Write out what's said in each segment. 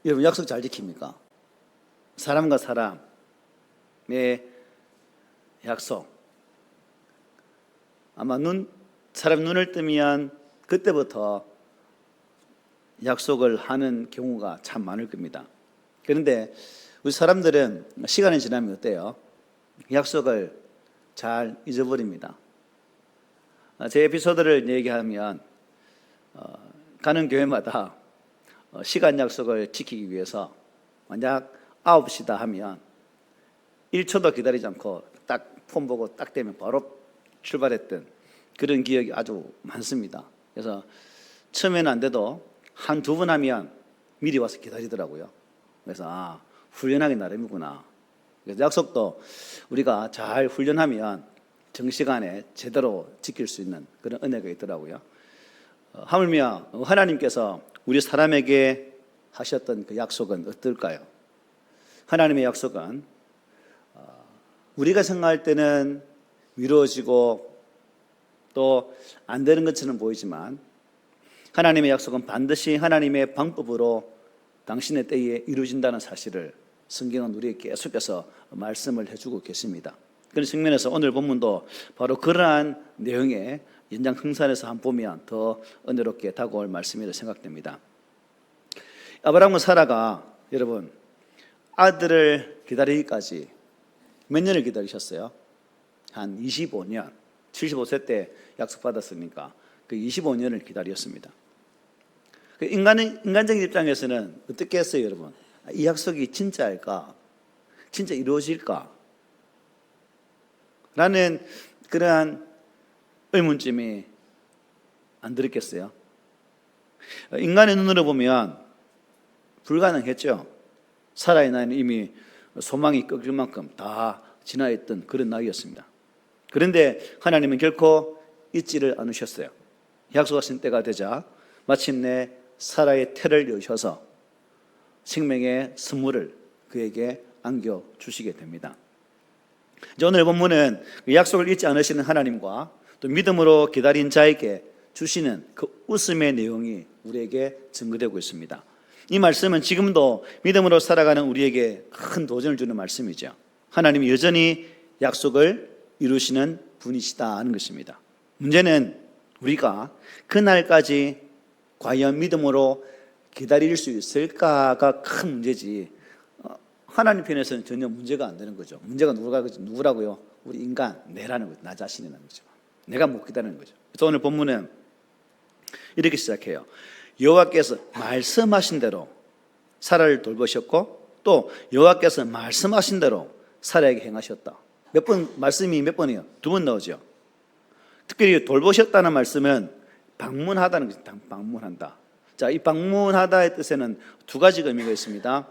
여러분 약속 잘 지킵니까? 사람과 사람의 약속. 아마 사람 눈을 뜨면 그때부터 약속을 하는 경우가 참 많을 겁니다. 그런데 우리 사람들은 시간이 지나면 어때요? 약속을 잘 잊어버립니다. 제 에피소드를 얘기하면 가는 교회마다 시간 약속을 지키기 위해서 만약 9시다 하면 1초도 기다리지 않고 딱 폰 보고 딱 되면 바로 출발했던 그런 기억이 아주 많습니다. 그래서 처음에는 안 돼도 한 두 번 하면 미리 와서 기다리더라고요. 그래서 훈련하기 나름이구나. 그래서 약속도 우리가 잘 훈련하면 정시간에 제대로 지킬 수 있는 그런 은혜가 있더라고요. 하물며 하나님께서 우리 사람에게 하셨던 그 약속은 어떨까요? 하나님의 약속은 우리가 생각할 때는 미뤄지고 또 안 되는 것처럼 보이지만 하나님의 약속은 반드시 하나님의 방법으로 당신의 때에 이루어진다는 사실을 성경은 우리에게 계속해서 말씀을 해주고 계십니다. 그런 측면에서 오늘 본문도 바로 그러한 내용의 연장흥산에서 한번 보면 더 은혜롭게 다가올 말씀이라 생각됩니다. 아브라함과 사라가 여러분 아들을 기다리기까지 몇 년을 기다리셨어요? 한 25년. 75세 때 약속받았으니까 그 25년을 기다렸습니다. 인간적인 입장에서는 어떻게 했어요, 여러분? 이 약속이 진짜일까? 진짜 이루어질까? 라는 그러한 의문점이 안 들었겠어요? 인간의 눈으로 보면 불가능했죠. 사라의 나이는 이미 소망이 꺾일 만큼 다 지나있던 그런 나이였습니다. 그런데 하나님은 결코 잊지를 않으셨어요. 약속하신 때가 되자 마침내 사라의 태를 여셔서 생명의 선물을 그에게 안겨주시게 됩니다. 오늘 본문은 약속을 잊지 않으시는 하나님과 또 믿음으로 기다린 자에게 주시는 그 웃음의 내용이 우리에게 증거되고 있습니다. 이 말씀은 지금도 믿음으로 살아가는 우리에게 큰 도전을 주는 말씀이죠. 하나님이 여전히 약속을 이루시는 분이시다 하는 것입니다. 문제는 우리가 그날까지 과연 믿음으로 기다릴 수 있을까가 큰 문제지 하나님 편에서는 전혀 문제가 안 되는 거죠. 문제가 누구라고요? 우리 인간, 내라는 거죠. 나 자신이라는 거죠. 내가 못 기다리는 거죠. 그래서 오늘 본문은 이렇게 시작해요. 여호와께서 말씀하신 대로 사라를 돌보셨고 또 여호와께서 말씀하신 대로 사라에게 행하셨다. 말씀이 몇 번이에요? 2번 나오죠. 특별히 돌보셨다는 말씀은 방문하다는 것이 방문한다. 자, 이 방문하다의 뜻에는 2가지 의미가 있습니다.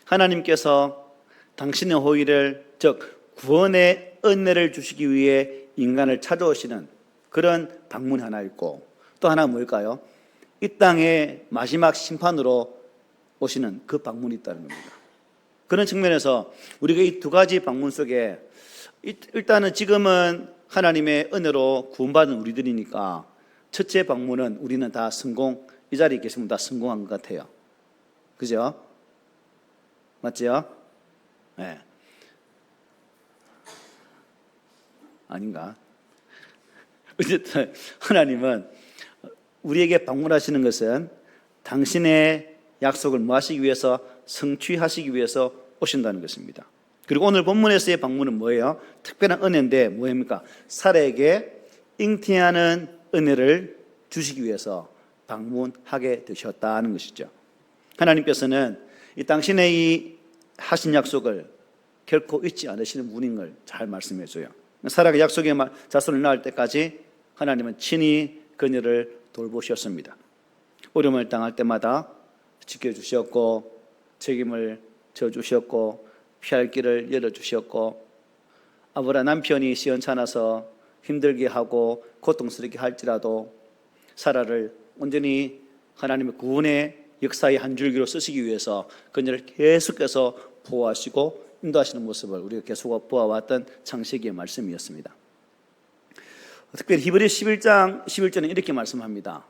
하나님께서 당신의 호의를 즉 구원의 은혜를 주시기 위해 인간을 찾아오시는 그런 방문이 하나 있고 또 하나 뭘까요? 이 땅의 마지막 심판으로 오시는 그 방문이 있다는 겁니다. 그런 측면에서 우리가 이 2가지 방문 속에 일단은 지금은 하나님의 은혜로 구원받은 우리들이니까 첫째 방문은 우리는 다 성공, 이 자리에 계시면 다 성공한 것 같아요. 그죠? 맞죠? 네. 아닌가? 어쨌든 하나님은 우리에게 방문하시는 것은 당신의 약속을 뭐 하시기 위해서? 성취하시기 위해서 오신다는 것입니다. 그리고 오늘 본문에서의 방문은 뭐예요? 특별한 은혜인데 뭐입니까? 사라에게 잉태하는 은혜를 주시기 위해서 방문하게 되셨다는 것이죠. 하나님께서는 이 당신의 이 하신 약속을 결코 잊지 않으시는 분인 걸 잘 말씀해 줘요. 사라가 약속의 자손을 낳을 때까지 하나님은 친히 그녀를 돌보셨습니다. 어려움을 당할 때마다 지켜주셨고 책임을 져주셨고 피할 길을 열어주셨고 아브라 남편이 시원찮아서 힘들게 하고 고통스럽게 할지라도 사라를 온전히 하나님의 구원의 역사의 한 줄기로 쓰시기 위해서 그녀를 계속해서 보호하시고 인도하시는 모습을 우리가 계속 보아왔던 창세기의 말씀이었습니다. 특별히 히브리 11장 11절은 이렇게 말씀합니다.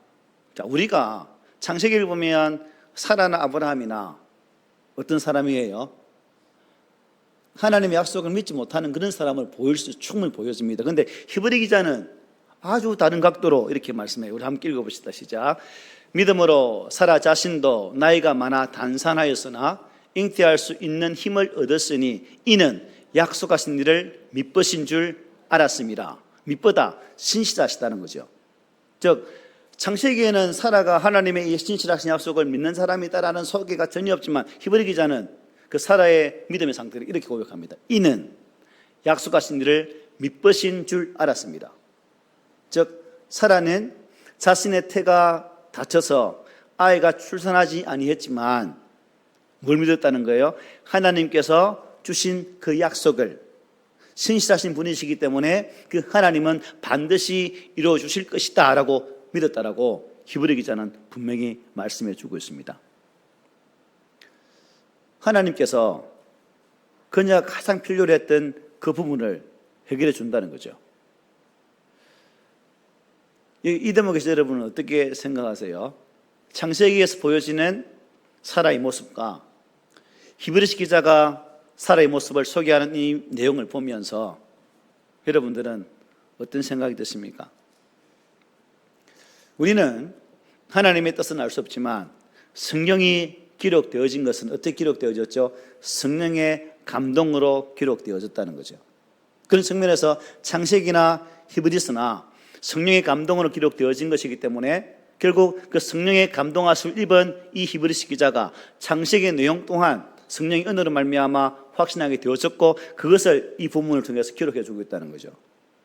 자, 우리가 창세기를 보면 사라나 아브라함이나 어떤 사람이에요? 하나님의 약속을 믿지 못하는 그런 사람을 충분히 보여줍니다. 그런데 히브리 기자는 아주 다른 각도로 이렇게 말씀해요. 우리 함께 읽어봅시다. 시작. 믿음으로 사라 자신도 나이가 많아 단산하였으나 잉태할 수 있는 힘을 얻었으니 이는 약속하신 일을 믿으신 줄 알았습니다. 믿보다 신실하시다는 거죠. 즉 창세기에는 사라가 하나님의 이 신실하신 약속을 믿는 사람이다라는 소개가 전혀 없지만 히브리 기자는 그 사라의 믿음의 상태를 이렇게 고백합니다. 이는 약속하신 일을 믿으신 줄 알았습니다. 즉 사라는 자신의 태가 다쳐서 아이가 출산하지 아니했지만 뭘 믿었다는 거예요? 하나님께서 주신 그 약속을, 신실하신 분이시기 때문에 그 하나님은 반드시 이루어 주실 것이다 라고 믿었다라고 히브리 기자는 분명히 말씀해 주고 있습니다. 하나님께서 그녀가 가장 필요로 했던 그 부분을 해결해 준다는 거죠. 이 대목에서 여러분은 어떻게 생각하세요? 창세기에서 보여지는 사라의 모습과 히브리서 기자가 사라의 모습을 소개하는 이 내용을 보면서 여러분들은 어떤 생각이 드십니까? 우리는 하나님의 뜻은 알 수 없지만 성경이 기록되어진 것은 어떻게 기록되어졌죠? 성령의 감동으로 기록되어졌다는 거죠. 그런 측면에서 창세기나 히브리서나 성령의 감동으로 기록되어진 것이기 때문에 결국 그 성령의 감동하심을 입은 이 히브리서 기자가 창세기의 내용 또한 성령의 은혜로 말미암아 확신하게 되어졌고 그것을 이 부분을 통해서 기록해 주고 있다는 거죠.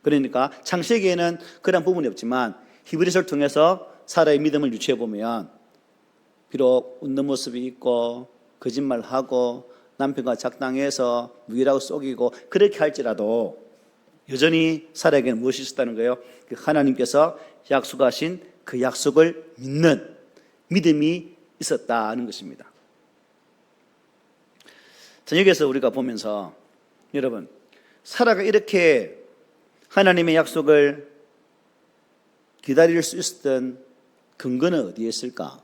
그러니까 창세기에는 그런 부분이 없지만 히브리서를 통해서 사라의 믿음을 유추해 보면 비록 웃는 모습이 있고 거짓말하고 남편과 작당해서 무기라고 속이고 그렇게 할지라도 여전히 사라에게는 무엇이 있었다는 거예요? 하나님께서 약속하신 그 약속을 믿는 믿음이 있었다는 것입니다. 저녁에서 우리가 보면서 여러분 사라가 이렇게 하나님의 약속을 기다릴 수 있었던 근거는 어디에 있을까?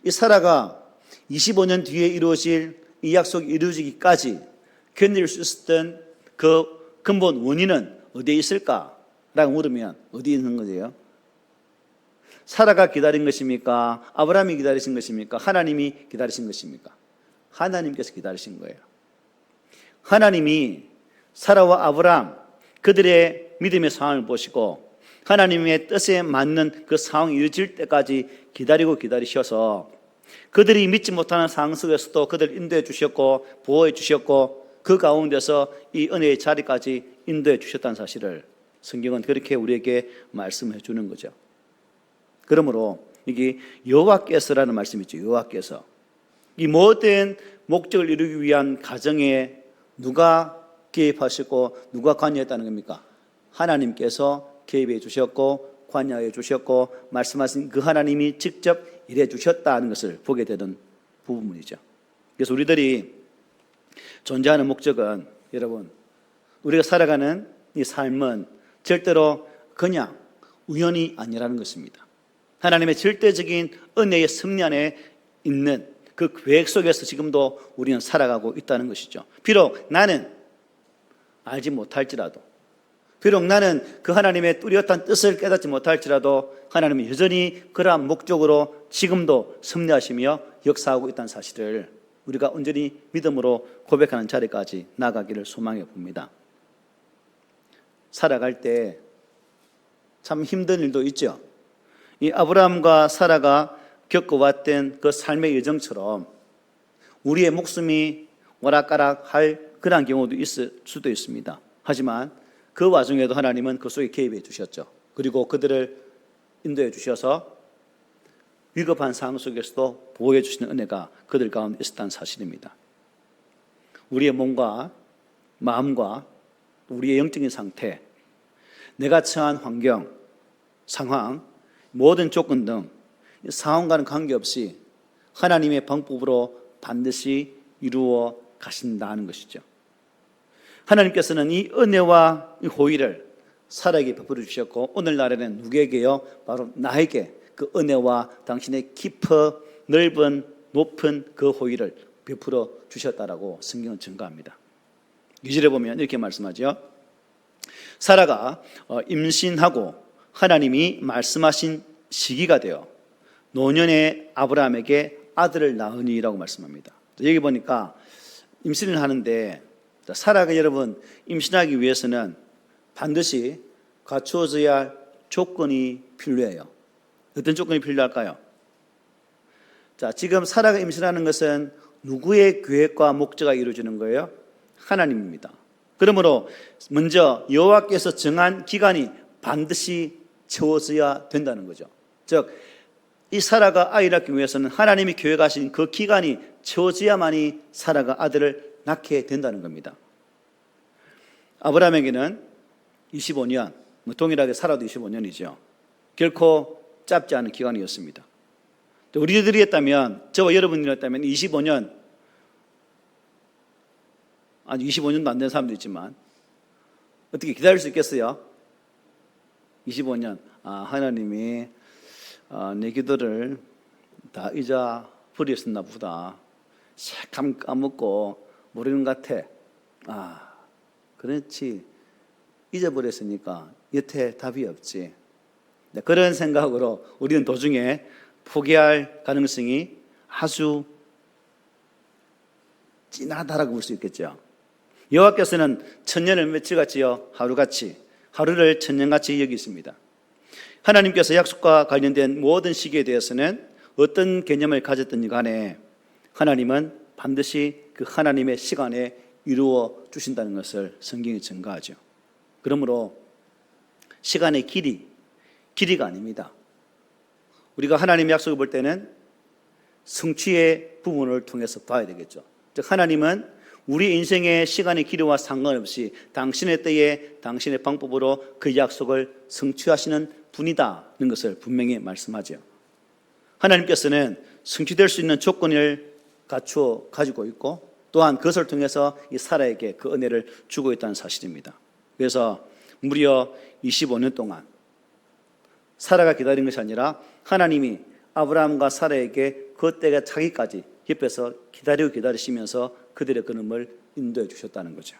이 사라가 25년 뒤에 이루어질 이 약속이 이루어지기까지 견딜 수 있었던 그 근본 원인은 어디에 있을까라고 물으면 어디에 있는 거예요? 사라가 기다린 것입니까? 아브라함이 기다리신 것입니까? 하나님이 기다리신 것입니까? 하나님께서 기다리신 거예요. 하나님이 사라와 아브라함 그들의 믿음의 상황을 보시고 하나님의 뜻에 맞는 그 상황이 이루어질 때까지 기다리셔서 그들이 믿지 못하는 상황 속에서도 그들을 인도해 주셨고 보호해 주셨고 그 가운데서 이 은혜의 자리까지 인도해 주셨다는 사실을 성경은 그렇게 우리에게 말씀해 주는 거죠. 그러므로 이게 여호와께서라는 말씀이 있죠. 여호와께서 이 모든 목적을 이루기 위한 과정에 누가 개입하시고 누가 관여했다는 겁니까? 하나님께서 개입해 주셨고 관여해 주셨고 말씀하신 그 하나님이 직접 일해 주셨다는 것을 보게 되는 부분이죠. 그래서 우리들이 존재하는 목적은 여러분 우리가 살아가는 이 삶은 절대로 그냥 우연이 아니라는 것입니다. 하나님의 절대적인 은혜의 섭리 안에 있는 그 계획 속에서 지금도 우리는 살아가고 있다는 것이죠. 비록 나는 알지 못할지라도 비록 나는 그 하나님의 뚜렷한 뜻을 깨닫지 못할지라도 하나님은 여전히 그러한 목적으로 지금도 섭리하시며 역사하고 있다는 사실을 우리가 온전히 믿음으로 고백하는 자리까지 나가기를 소망해 봅니다. 살아갈 때 참 힘든 일도 있죠. 이 아브라함과 사라가 겪어왔던 그 삶의 여정처럼 우리의 목숨이 오락가락할 그런 경우도 있을 수도 있습니다. 하지만 그 와중에도 하나님은 그 속에 개입해 주셨죠. 그리고 그들을 인도해 주셔서 위급한 상황 속에서도 보호해 주시는 은혜가 그들 가운데 있었다는 사실입니다. 우리의 몸과 마음과 우리의 영적인 상태, 내가 처한 환경, 상황, 모든 조건 등 상황과는 관계없이 하나님의 방법으로 반드시 이루어 가신다는 것이죠. 하나님께서는 이 은혜와 이 호의를 사라에게 베풀어 주셨고 오늘날에는 누구에게요? 바로 나에게 그 은혜와 당신의 깊어 넓은 높은 그 호의를 베풀어 주셨다라고 성경은 증거합니다. 2절에 보면 이렇게 말씀하죠. 사라가 임신하고 하나님이 말씀하신 시기가 되어 노년의 아브라함에게 아들을 낳으니라고 말씀합니다. 여기 보니까 임신을 하는데 사라가 여러분 임신하기 위해서는 반드시 갖추어져야 할 조건이 필요해요. 어떤 조건이 필요할까요? 자, 지금 사라가 임신하는 것은 누구의 계획과 목적이 이루어지는 거예요? 하나님입니다. 그러므로 먼저 여호와께서 정한 기간이 반드시 채워져야 된다는 거죠. 즉, 이 사라가 아이를 낳기 위해서는 하나님이 계획하신 그 기간이 채워져야만이 사라가 아들을 낳게 된다는 겁니다. 아브라함에게는 25년, 동일하게 사라도 25년이죠. 결코 짧지 않은 기간이었습니다. 우리들이었다면, 저와 여러분이었다면 25년, 아니 25년도 안 된 사람도 있지만 어떻게 기다릴 수 있겠어요? 25년, 하나님이 내 기도를 다 잊어버렸었나 보다. 샥 까먹고 모르는 것 같아. 그렇지. 잊어버렸으니까 여태 답이 없지. 그런 생각으로 우리는 도중에 포기할 가능성이 아주 진하다라고 볼 수 있겠죠. 여호와께서는 천년을 며칠같이요? 하루같이, 하루를 천년같이 여기십니다. 하나님께서 약속과 관련된 모든 시기에 대해서는 어떤 개념을 가졌든지 간에 하나님은 반드시 그 하나님의 시간에 이루어 주신다는 것을 성경이 증거하죠. 그러므로 시간의 길이가 아닙니다. 우리가 하나님의 약속을 볼 때는 성취의 부분을 통해서 봐야 되겠죠. 즉 하나님은 우리 인생의 시간의 길이와 상관없이 당신의 때에 당신의 방법으로 그 약속을 성취하시는 분이다는 것을 분명히 말씀하죠. 하나님께서는 성취될 수 있는 조건을 갖추어 가지고 있고 또한 그것을 통해서 이 사라에게 그 은혜를 주고 있다는 사실입니다. 그래서 무려 25년 동안 사라가 기다린 것이 아니라 하나님이 아브라함과 사라에게 그 때가 차기까지 옆에서 기다리시면서 그들의 걸음을 인도해 주셨다는 거죠.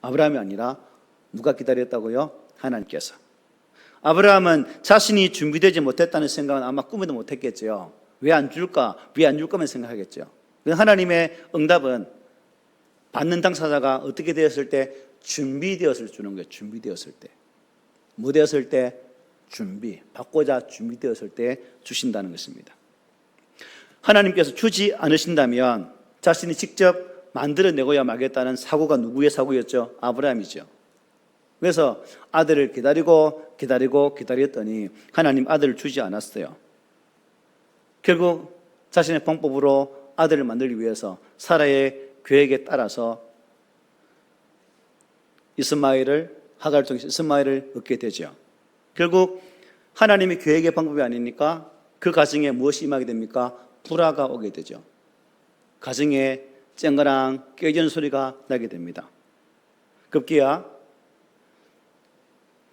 아브라함이 아니라 누가 기다렸다고요? 하나님께서. 아브라함은 자신이 준비되지 못했다는 생각은 아마 꿈에도 못했겠죠. 왜 안 줄까? 왜 안 줄 거면 생각하겠죠. 하나님의 응답은 받는 당사자가 어떻게 되었을 때 준비되었을 때 주는 거예요. 준비되었을 때. 뭐 되었을 때? 준비. 받고자 준비되었을 때 주신다는 것입니다. 하나님께서 주지 않으신다면 자신이 직접 만들어내고야 말겠다는 사고가 누구의 사고였죠? 아브라함이죠. 그래서 아들을 기다렸더니 하나님 아들을 주지 않았어요. 결국 자신의 방법으로 아들을 만들기 위해서 사라의 계획에 따라서 하갈을 통해서 이스마엘을 얻게 되죠. 결국 하나님의 계획의 방법이 아니니까 그 가정에 무엇이 임하게 됩니까? 불화가 오게 되죠. 가정에 쨍그랑 깨지는 소리가 나게 됩니다. 급기야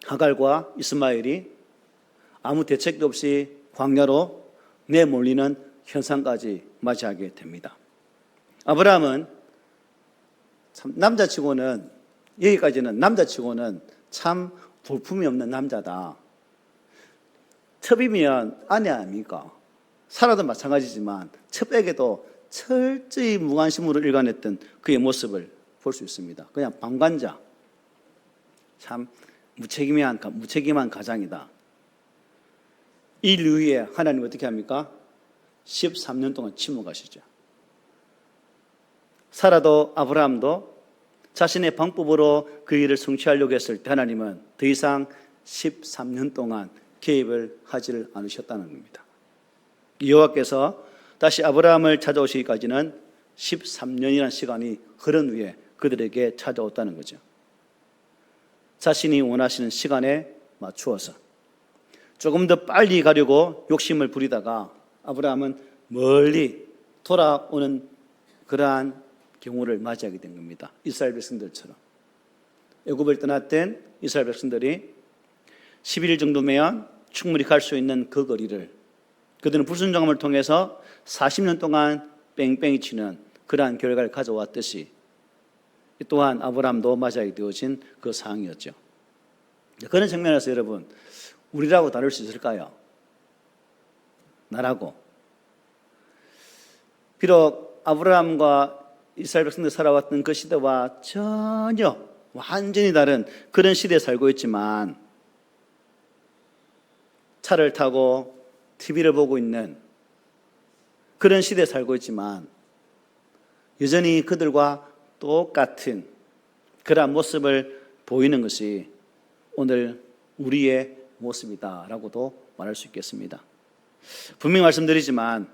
하갈과 이스마엘이 아무 대책도 없이 광야로 내몰리는 현상까지 맞이하게 됩니다. 아브라함은 참 남자치고는 참 볼품이 없는 남자다. 첩이면 아내 아닙니까? 사라도 마찬가지지만 첩에게도 철저히 무관심으로 일관했던 그의 모습을 볼 수 있습니다. 그냥 방관자, 참 무책임한 가장이다. 이 이후에 하나님 어떻게 합니까? 13년 동안 침묵하시죠. 사라도 아브라함도 자신의 방법으로 그 일을 성취하려고 했을 때 하나님은 더 이상 13년 동안 개입을 하지를 않으셨다는 겁니다. 여호와께서 다시 아브라함을 찾아오시기까지는 13년이라는 시간이 흐른 후에 그들에게 찾아왔다는 거죠. 자신이 원하시는 시간에 맞추어서 조금 더 빨리 가려고 욕심을 부리다가 아브라함은 멀리 돌아오는 그러한 경우를 맞이하게 된 겁니다. 이스라엘 백성들처럼. 애굽을 떠났던 이스라엘 백성들이 11일 정도면 충분히 갈 수 있는 그 거리를 그들은 불순종함을 통해서 40년 동안 뺑뺑이 치는 그러한 결과를 가져왔듯이 또한 아브라함도 맞아야 되어진 그 상황이었죠. 그런 측면에서 여러분, 우리라고 다룰 수 있을까요? 나라고. 비록 아브라함과 이스라엘 백성들 살아왔던 그 시대와 전혀 완전히 다른 그런 시대에 살고 있지만, 차를 타고 TV를 보고 있는 그런 시대에 살고 있지만, 여전히 그들과 똑같은 그러한 모습을 보이는 것이 오늘 우리의 모습이다라고도 말할 수 있겠습니다. 분명히 말씀드리지만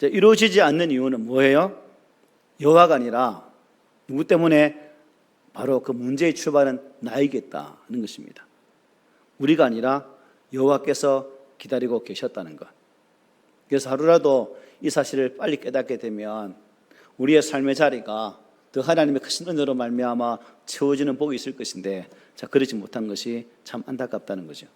이루어지지 않는 이유는 뭐예요? 여호와가 아니라 누구 때문에? 바로 그 문제의 출발은 나이겠다는 것입니다. 우리가 아니라 여호와께서 기다리고 계셨다는 것. 그래서 하루라도 이 사실을 빨리 깨닫게 되면 우리의 삶의 자리가 더 하나님의 크신 은혜로 말미암아 채워지는 복이 있을 것인데, 자, 그러지 못한 것이 참 안타깝다는 거죠.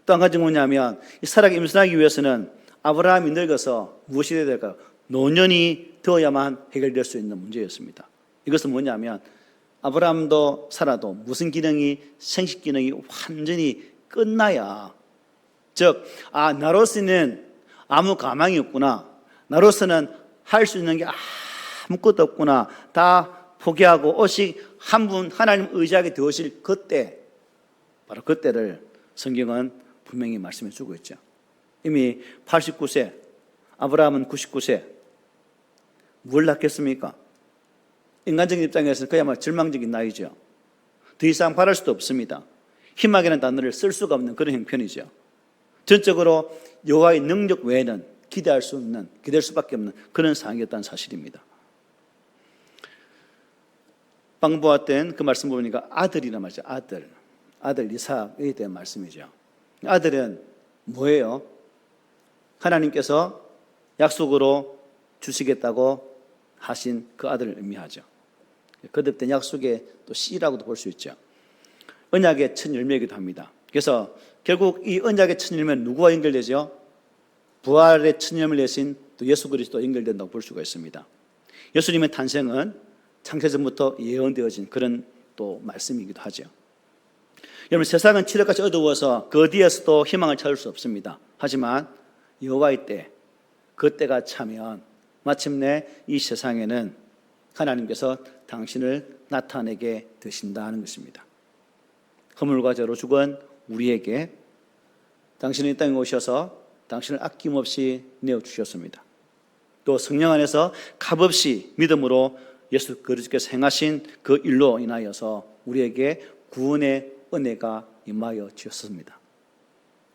또 한 가지 뭐냐면, 이 사람이 임신하기 위해서는 아브라함이 늙어서 무엇이 되어야 될까요? 노년이 되어야만 해결될 수 있는 문제였습니다. 이것은 뭐냐면, 아브라함도 살아도 무슨 기능이, 생식 기능이 완전히 끝나야, 즉, 나로서는 아무 가망이 없구나, 나로서는 할 수 있는 게 아무것도 없구나, 다 포기하고 오직 한 분 하나님 의지하게 되어질 그때, 바로 그때를 성경은 분명히 말씀해 주고 있죠. 이미 89세, 아브라함은 99세. 뭘 낳겠습니까? 인간적인 입장에서는 그야말로 절망적인 나이죠. 더 이상 바랄 수도 없습니다. 희망이라는 단어를 쓸 수가 없는 그런 형편이죠. 전적으로 여호와의 능력 외에는 기대할 수밖에 없는 그런 상황이었다는 사실입니다. 방금 보았던 그 말씀 보니까 아들이란 말이죠. 아들 이삭에 대한 말씀이죠. 아들은 뭐예요? 하나님께서 약속으로 주시겠다고 하신 그 아들을 의미하죠. 거듭된 약속의 또 씨라고도 볼 수 있죠. 언약의 첫 열매이기도 합니다. 그래서 결국 이 언약의 첫 열매는 누구와 연결되죠? 부활의 첫 열매를 내신 또 예수 그리스도와 연결된다고 볼 수가 있습니다. 예수님의 탄생은 창세전부터 예언되어진 그런 또 말씀이기도 하죠. 여러분, 세상은 칠흑같이 어두워서 그 어디에서도 희망을 찾을 수 없습니다. 하지만 여호와의 때, 그 때가 차면 마침내 이 세상에는 하나님께서 당신을 나타내게 되신다는 것입니다. 허물과 죄로 죽은 우리에게 당신이 이 땅에 오셔서 당신을 아낌없이 내어주셨습니다. 또 성령 안에서 값없이 믿음으로 예수 그리스도께서 행하신 그 일로 인하여서 우리에게 구원의 은혜가 임하여 주셨습니다.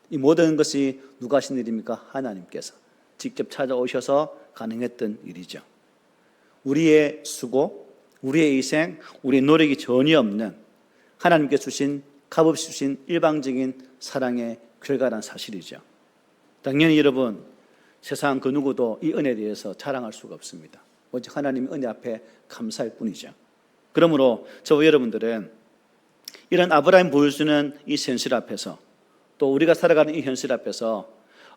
이 모든 것이 누가 하신 일입니까? 하나님께서 직접 찾아오셔서 가능했던 일이죠. 우리의 수고, 우리의 희생, 우리의 노력이 전혀 없는 하나님께 주신 값없이 주신 일방적인 사랑의 결과란 사실이죠. 당연히 여러분, 세상 그 누구도 이 은혜에 대해서 자랑할 수가 없습니다. 오직 하나님의 은혜 앞에 감사할 뿐이죠. 그러므로 저와 여러분들은 이런 아브라함이 보여주는 이 현실 앞에서, 또 우리가 살아가는 이 현실 앞에서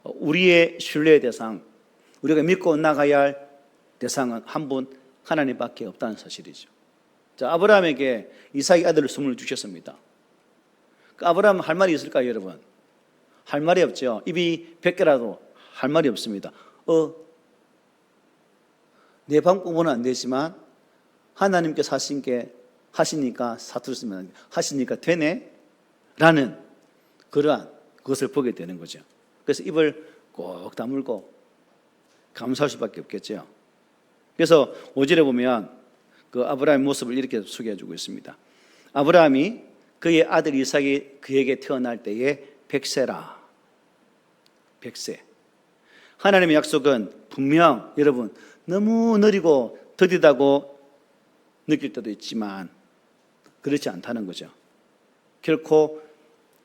우리의 신뢰의 대상, 우리가 믿고 나가야 할 대상은 한 분 하나님밖에 없다는 사실이죠. 자, 아브라함에게 이삭의 아들을 선물로 주셨습니다. 그 아브라함은 할 말이 있을까요, 여러분? 할 말이 없죠. 입이 100개라도 할 말이 없습니다. 내 방법은 안 되지만 하나님께서 하시니까 사투리 쓰면 하시니까 되네? 라는 그러한 것을 보게 되는 거죠. 그래서 입을 꼭 다물고 감사할 수밖에 없겠죠. 그래서 5절에 보면 그 아브라함의 모습을 이렇게 소개해주고 있습니다. 아브라함이 그의 아들 이삭이 그에게 태어날 때에 100세라. 100세. 하나님의 약속은 분명 여러분 너무 느리고 더디다고 느낄 때도 있지만 그렇지 않다는 거죠. 결코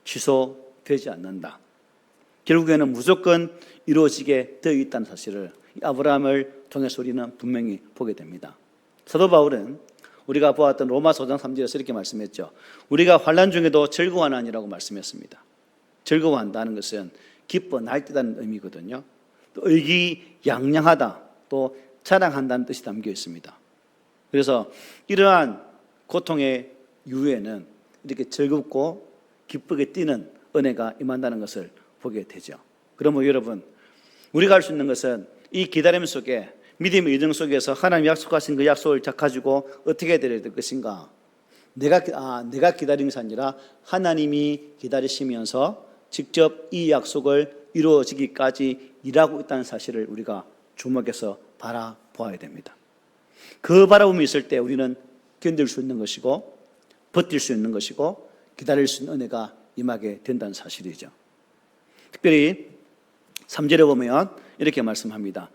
취소되지 않는다. 결국에는 무조건 이루어지게 되어 있다는 사실을 아브라함을 통해서 우리는 분명히 보게 됩니다. 사도 바울은 우리가 보았던 로마서 5장 3절에서 이렇게 말씀했죠. 우리가 환난 중에도 즐거워하나니라고 말씀했습니다. 즐거워한다는 것은 기뻐 날뛰다는 의미거든요. 또 의기양양하다, 또 자랑한다는 뜻이 담겨 있습니다. 그래서 이러한 고통의 이후에는 이렇게 즐겁고 기쁘게 뛰는 은혜가 임한다는 것을 보게 되죠. 그러면 여러분, 우리가 할 수 있는 것은 이 기다림 속에, 믿음의 여정 속에서 하나님 약속하신 그 약속을 가지고 어떻게 해야 될 것인가? 내가 기다리는 것이 아니라 하나님이 기다리시면서 직접 이 약속을 이루어지기까지 일하고 있다는 사실을 우리가 주목해서 바라보아야 됩니다. 그 바라봄이 있을 때 우리는 견딜 수 있는 것이고 버틸 수 있는 것이고 기다릴 수 있는 은혜가 임하게 된다는 사실이죠. 특별히 3절에 보면 이렇게 말씀합니다.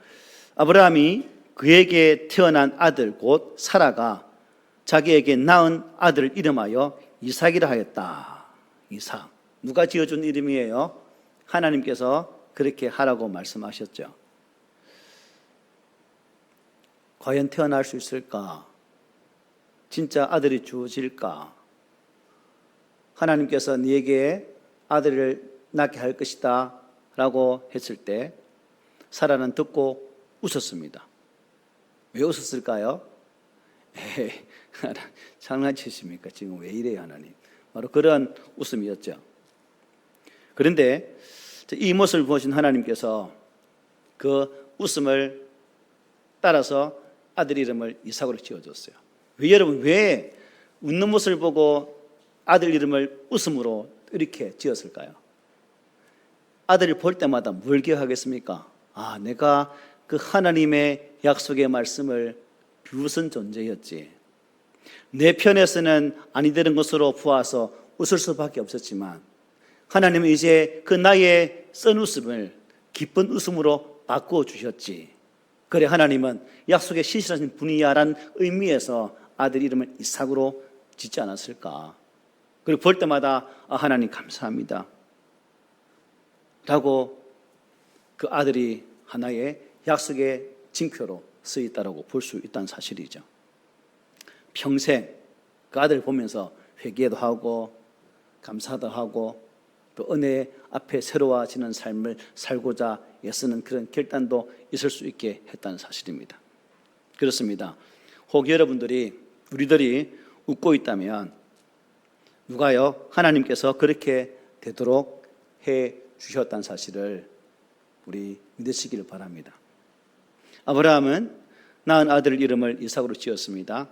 아브라함이 그에게 태어난 아들 곧 사라가 자기에게 낳은 아들을 이름하여 이삭이라 하였다. 이삭. 누가 지어준 이름이에요? 하나님께서 그렇게 하라고 말씀하셨죠. 과연 태어날 수 있을까? 진짜 아들이 주어질까? 하나님께서 네게 아들을 낳게 할 것이다 라고 했을 때 사라는 듣고 웃었습니다. 왜 웃었을까요? 에이, 장난치십니까? 지금 왜 이래요, 하나님? 바로 그런 웃음이었죠. 그런데 이 모습을 보신 하나님께서 그 웃음을 따라서 아들 이름을 이삭으로 지어줬어요. 여러분, 왜 웃는 모습을 보고 아들 이름을 웃음으로 이렇게 지었을까요? 아들을 볼 때마다 뭘 기억하겠습니까? 내가 그 하나님의 약속의 말씀을 비웃은 존재였지. 내 편에서는 아니 되는 것으로 보아서 웃을 수밖에 없었지만 하나님은 이제 그 나의 쓴 웃음을 기쁜 웃음으로 바꾸어 주셨지. 그래, 하나님은 약속의 신실하신 분이야라는 의미에서 아들 이름을 이삭으로 짓지 않았을까. 그리고 볼 때마다 하나님 감사합니다 라고 그 아들이 하나의 약속의 징표로 쓰였다고 볼 수 있다는 사실이죠. 평생 그 아들을 보면서 회개도 하고 감사도 하고 또 은혜 앞에 새로워지는 삶을 살고자 애쓰는 그런 결단도 있을 수 있게 했다는 사실입니다. 그렇습니다. 혹 여러분들이, 우리들이 웃고 있다면 누가요? 하나님께서 그렇게 되도록 해 주셨다는 사실을 우리 믿으시기를 바랍니다. 아브라함은 낳은 아들 이름을 이삭으로 지었습니다.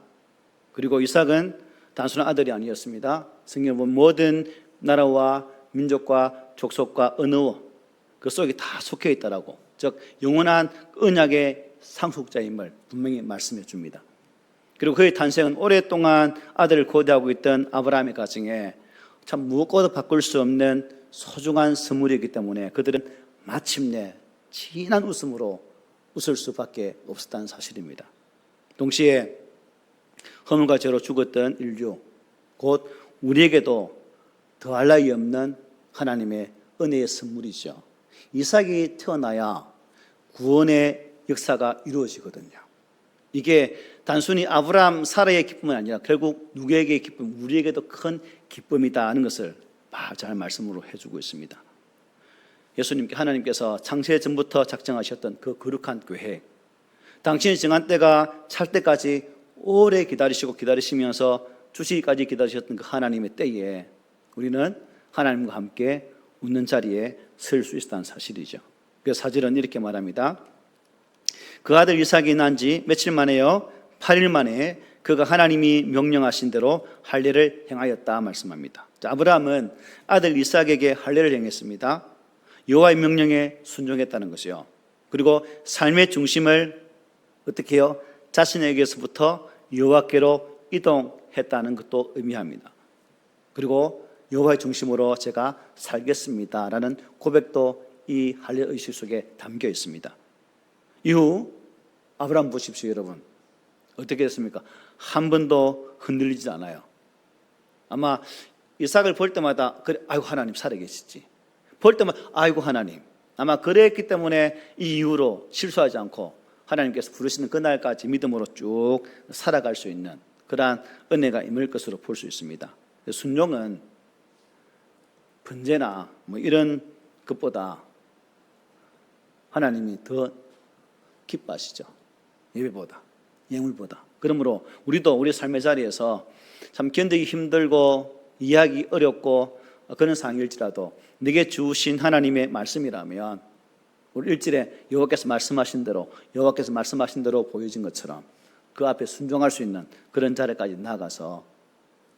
그리고 이삭은 단순한 아들이 아니었습니다. 성경에 보면 모든 나라와 민족과 족속과 언어 그 속에 다 속해 있다라고, 즉 영원한 언약의 상속자임을 분명히 말씀해 줍니다. 그리고 그의 탄생은 오랫동안 아들을 고대하고 있던 아브라함의 가정에 참 무엇과도 바꿀 수 없는 소중한 선물이기 때문에 그들은 마침내 진한 웃음으로 웃을 수밖에 없었다는 사실입니다. 동시에 허물과 죄로 죽었던 인류, 곧 우리에게도 더할 나위 없는 하나님의 은혜의 선물이죠. 이삭이 태어나야 구원의 역사가 이루어지거든요. 이게 단순히 아브라함, 사라의 기쁨은 아니라 결국 누구에게의 기쁨, 우리에게도 큰 기쁨이다 하는 것을 잘 말씀으로 해주고 있습니다. 예수님께 하나님께서 창세 전부터 작정하셨던 그 거룩한 계획, 당신이 정한 때가 찰 때까지 오래 기다리시면서 주시기까지 기다리셨던 그 하나님의 때에 우리는 하나님과 함께 웃는 자리에 설 수 있다는 사실이죠. 그래서 사절은 이렇게 말합니다. 그 아들 이삭이 난 지 며칠 만에요? 8일 만에 그가 하나님이 명령하신 대로 할례를 행하였다 말씀합니다. 아브라함은 아들 이삭에게 할례를 행했습니다. 여호와의 명령에 순종했다는 것이요. 그리고 삶의 중심을 어떻게 해요? 자신에게서부터 여호와께로 이동했다는 것도 의미합니다. 그리고 여호와의 중심으로 제가 살겠습니다라는 고백도 이 할례 의식 속에 담겨 있습니다. 이후 아브라함 보십시오, 여러분. 어떻게 됐습니까? 한 번도 흔들리지 않아요. 아마 이삭을 볼 때마다 그래, 아이고 하나님 살아계시지. 볼 때마다 아이고 하나님. 아마 그랬기 때문에 이 이후로 실수하지 않고 하나님께서 부르시는 그날까지 믿음으로 쭉 살아갈 수 있는 그러한 은혜가 임할 것으로 볼 수 있습니다. 순종은 번제나 이런 것보다 하나님이 더 기뻐하시죠. 예배보다, 예물보다. 그러므로 우리도 우리 삶의 자리에서 참 견디기 힘들고 이해하기 어렵고 그런 상황일지라도 내게 주신 하나님의 말씀이라면 우리 1절에 여호와께서 말씀하신 대로 보여진 것처럼 그 앞에 순종할 수 있는 그런 자리까지 나아가서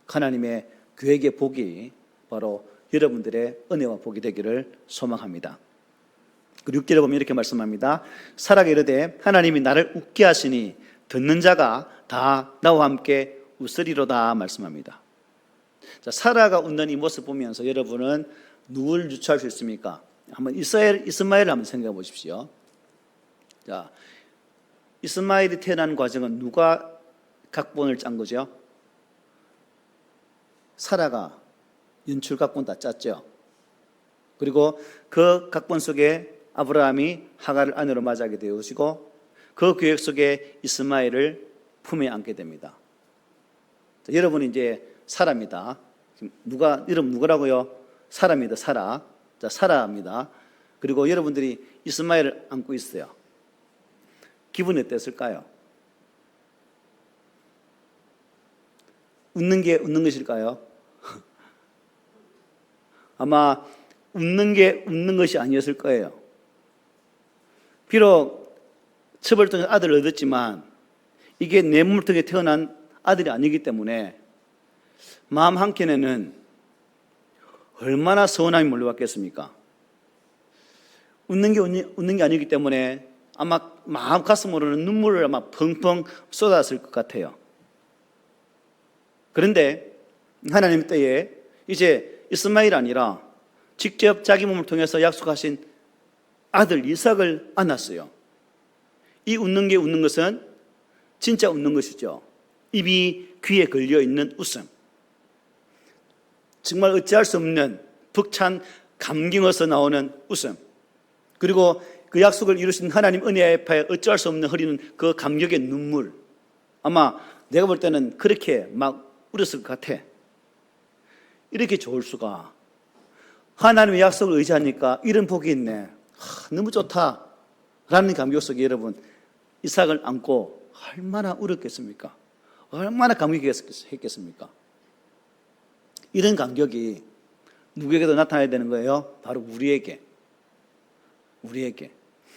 하나님의 계획의 복이 바로 여러분들의 은혜와 복이 되기를 소망합니다. 그리고 6절에 보면 이렇게 말씀합니다. 사라가 이르되 하나님이 나를 웃게 하시니 듣는 자가 다 나와 함께 웃으리로다 말씀합니다. 자, 사라가 웃는 이 모습 보면서 여러분은 누굴 유추할 수 있습니까? 한번 이스마엘을 한번 생각해 보십시오. 자, 이스마엘이 태어난 과정은 누가 각본을 짠 거죠? 사라가 연출 각본 다 짰죠. 그리고 그 각본 속에 아브라함이 하갈을 아내로 맞이하게 되어지고 그 계획 속에 이스마엘을 품에 안게 됩니다. 자, 여러분이 이제 사라입니다. 이름 누구라고요? 사라입니다. 사라. 자, 사라입니다. 그리고 여러분들이 이스마엘을 안고 있어요. 기분이 어땠을까요? 웃는 게 웃는 것일까요? 아마 웃는 게 웃는 것이 아니었을 거예요. 비록 처벌 통해 아들을 얻었지만 이게 내 몸을 통해 태어난 아들이 아니기 때문에 마음 한켠에는 얼마나 서운함이 몰려왔겠습니까? 웃는 게 아니기 때문에 아마 마음 가슴으로는 눈물을 아마 펑펑 쏟았을 것 같아요. 그런데 하나님 때에 이제 이스마엘이 아니라 직접 자기 몸을 통해서 약속하신 아들 이삭을 안았어요. 이 웃는 게 웃는 것은 진짜 웃는 것이죠. 입이 귀에 걸려 있는 웃음. 정말 어찌할 수 없는 벅찬 감격에서 나오는 웃음. 그리고 그 약속을 이루신 하나님 은혜 앞에 어찌할 수 없는 흐리는 그 감격의 눈물. 아마 내가 볼 때는 그렇게 막 울었을 것 같아. 이렇게 좋을 수가. 하나님의 약속을 의지하니까 이런 복이 있네. 너무 좋다 라는 감격 속에 여러분 이삭을 안고 얼마나 울었겠습니까? 얼마나 감격했겠습니까? 이런 감격이 누구에게도 나타나야 되는 거예요? 바로 우리에게.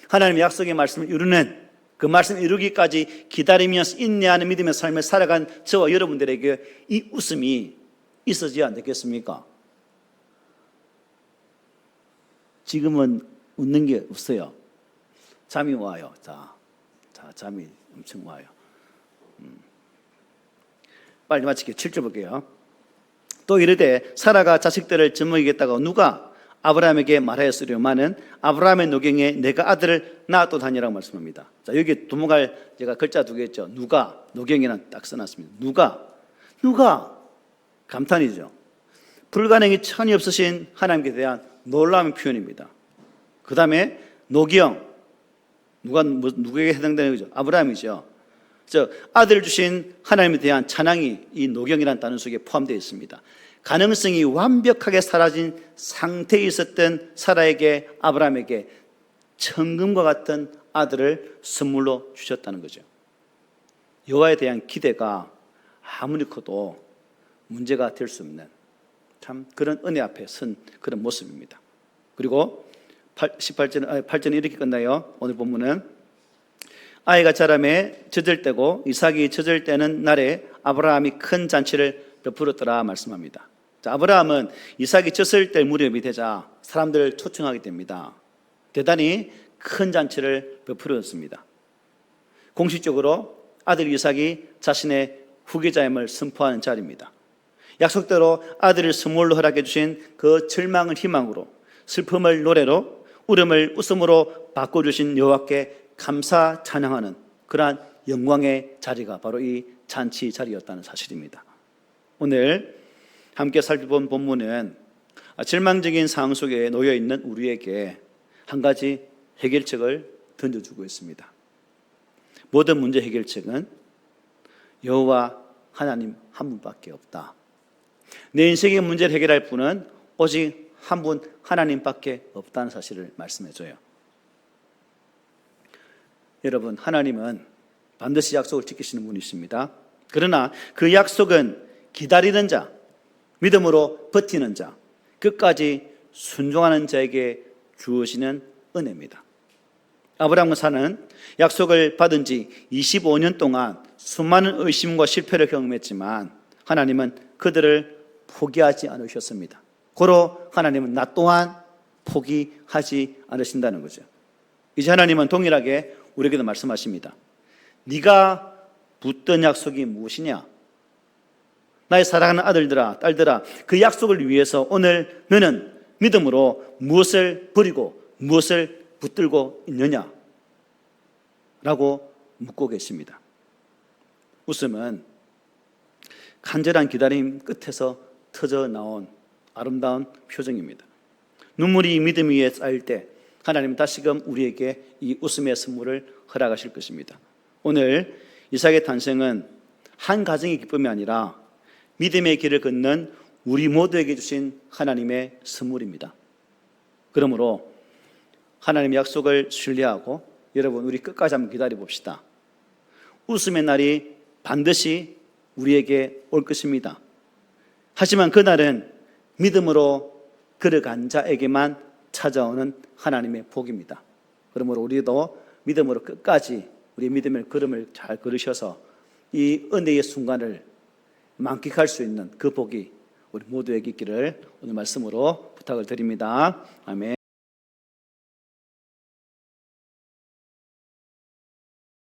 하나님의 약속의 말씀을 이루는 그 말씀을 이루기까지 기다리면서 인내하는 믿음의 삶을 살아간 저와 여러분들에게 이 웃음이 있어져야 안 되겠습니까? 지금은 웃는 게 없어요. 잠이 와요. 자, 잠이 엄청 와요. 빨리 마칠게요. 7절 볼게요. 또 이르되 사라가 자식들을 젖먹이겠다고 누가 아브라함에게 말하였으려마는 아브라함의 노경에 내가 아들을 낳았도다니라고 말씀합니다. 자, 여기 두모갈 제가 글자 두 개 있죠. 누가 노경이란 딱 써놨습니다. 누가 감탄이죠. 불가능이 천이 없으신 하나님께 대한 놀라운 표현입니다. 그 다음에 노경 누구에게 해당되는 거죠? 아브라함이죠. 즉 아들을 주신 하나님에 대한 찬양이 이 노경이라는 단어 속에 포함되어 있습니다. 가능성이 완벽하게 사라진 상태에 있었던 사라에게 아브라함에게 천금과 같은 아들을 선물로 주셨다는 거죠. 여호와에 대한 기대가 아무리 커도 문제가 될 수 없는 참 그런 은혜 앞에 선 그런 모습입니다. 그리고 8절은 이렇게 끝나요. 오늘 본문은 아이가 자라매 젖을 때고 이삭이 젖을 때는 날에 아브라함이 큰 잔치를 베풀었더라 말씀합니다. 자, 아브라함은 이삭이 젖을 때 무렵이 되자 사람들을 초청하게 됩니다. 대단히 큰 잔치를 베풀었습니다. 공식적으로 아들 이삭이 자신의 후계자임을 선포하는 자리입니다. 약속대로 아들을 선물로 허락해 주신 그 절망을 희망으로, 슬픔을 노래로, 울음을 웃음으로 바꿔주신 여호와께 감사 찬양하는 그러한 영광의 자리가 바로 이 잔치 자리였다는 사실입니다. 오늘 함께 살펴본 본문은 절망적인 상황 속에 놓여 있는 우리에게 한 가지 해결책을 던져주고 있습니다. 모든 문제 해결책은 여호와 하나님 한 분밖에 없다. 내 인생의 문제를 해결할 분은 오직 한 분 하나님밖에 없다는 사실을 말씀해줘요. 여러분, 하나님은 반드시 약속을 지키시는 분이십니다. 그러나 그 약속은 기다리는 자, 믿음으로 버티는 자, 끝까지 순종하는 자에게 주어지는 은혜입니다. 아브라함 권사는 약속을 받은 지 25년 동안 수많은 의심과 실패를 경험했지만 하나님은 그들을 포기하지 않으셨습니다. 고로 하나님은 나 또한 포기하지 않으신다는 거죠. 이제 하나님은 동일하게 우리에게도 말씀하십니다. 네가 붙든 약속이 무엇이냐? 나의 사랑하는 아들들아, 딸들아, 그 약속을 위해서 오늘 너는 믿음으로 무엇을 버리고 무엇을 붙들고 있느냐? 라고 묻고 계십니다. 웃음은 간절한 기다림 끝에서 터져 나온 아름다운 표정입니다. 눈물이 믿음 위에 쌓일 때 하나님은 다시금 우리에게 이 웃음의 선물을 허락하실 것입니다. 오늘 이삭의 탄생은 한 가정의 기쁨이 아니라 믿음의 길을 걷는 우리 모두에게 주신 하나님의 선물입니다. 그러므로 하나님의 약속을 신뢰하고 여러분, 우리 끝까지 한번 기다려 봅시다. 웃음의 날이 반드시 우리에게 올 것입니다. 하지만 그날은 믿음으로 걸어간 자에게만 찾아오는 하나님의 복입니다. 그러므로 우리도 믿음으로 끝까지 우리 믿음의 걸음을 잘 걸으셔서 이 은혜의 순간을 만끽할 수 있는 그 복이 우리 모두에게 있기를 오늘 말씀으로 부탁을 드립니다. 아멘.